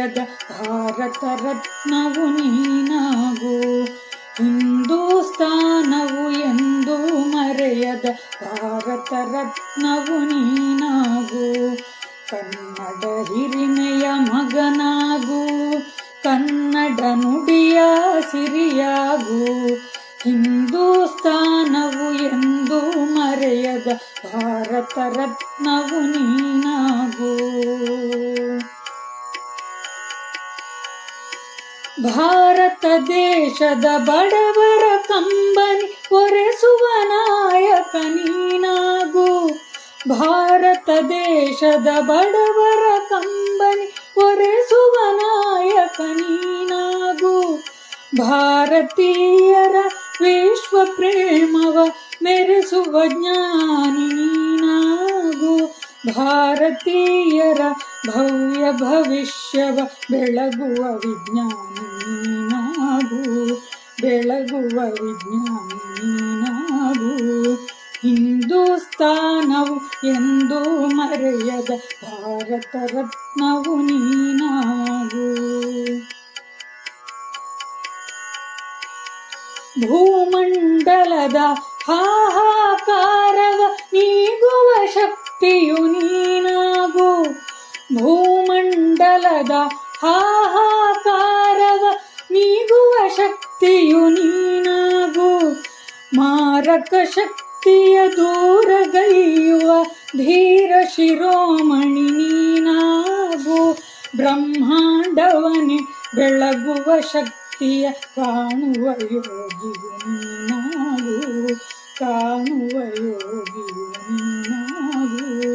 ಮರೆಯದ ಭಾರತ ರತ್ನವು ನೀನಾಗು. ಹಿಂದೂಸ್ತಾನವು ಎಂದೂ ಮರೆಯದ ಭಾರತ ರತ್ನವು ನೀನಾಗು. ಕನ್ನಡ ಹಿರಿಮೆಯ ಮಗನಾಗು, ಕನ್ನಡ ನುಡಿಯ ಸಿರಿಯಾಗು. ಹಿಂದೂಸ್ತಾನವು ಎಂದೂ ಮರೆಯದ ಭಾರತ ರತ್ನವು ನೀನಾಗು. ಭಾರತ ದೇಶದ ಬಡವರ ಕಂಬನಿ ಒರೆಸುವ ನಾಯಕ ನೀನಾಗು. ಭಾರತ ದೇಶದ ಬಡವರ ಕಂಬನಿ ಒರೆಸುವ ನಾಯಕ ನೀನಾಗು. ಭಾರತೀಯರ ವಿಶ್ವ ಪ್ರೇಮವ ಮೆರೆಸುವ ಜ್ಞಾನಿ ನೀನಾಗು. ಭಾರತೀಯರ ಭವ್ಯ ಭವಿಷ್ಯವ ಬೆಳಗುವ ವಿಜ್ಞಾನಿ ನೀನಾಗು. ಬೆಳಗುವ ವಿಜ್ಞಾನಿ ನೀನಾಗು. ಹಿಂದೂಸ್ತಾನವು ಎಂದೂ ಮರೆಯದ ಭಾರತ ರತ್ನವು ನೀನಾಗು. ಭೂಮಂಡಲದ ಹಾಹಾಕಾರವ ನೀಗುವ ಶಕ್ತಿಯು ನೀನಾಗು. ಭೂಮಂಡಲದ ಹಾಹಾಕಾರವ ನೀಗುವ ಶಕ್ತಿಯು ನೀನಾಗು. ಮಾರಕ ಶಕ್ತಿಯ ದೂರಗೈಯುವ ಧೀರ ಶಿರೋಮಣಿ ನೀನಾಗು. ಬ್ರಹ್ಮಾಂಡವನೇ ಬೆಳಗುವ ಶಕ್ತಿಯ ಕಾಣುವ ಯೋಗಿಯು ನೀನಾಗು. ಕಾಣುವ ಯೋಗಿಯು ನೀನಾಗು.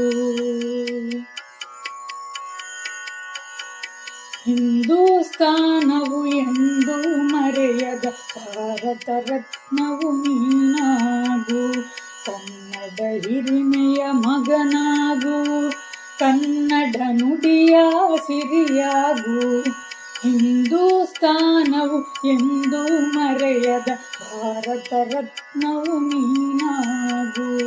ಹಿಂದೂಸ್ತಾನವು ಎಂದೂ ಮರೆಯದ ಭಾರತ ರತ್ನವು ನೀನಾಗು. ಕನ್ನಡ ಹಿರಿಮೆಯ ಮಗನಾಗು, ಕನ್ನಡ ನುಡಿಯ ಸಿರಿಯಾಗು. ಹಿಂದೂಸ್ತಾನವು ಎಂದೂ ಮರೆಯದ ಭಾರತ ರತ್ನವು ನೀನಾಗು.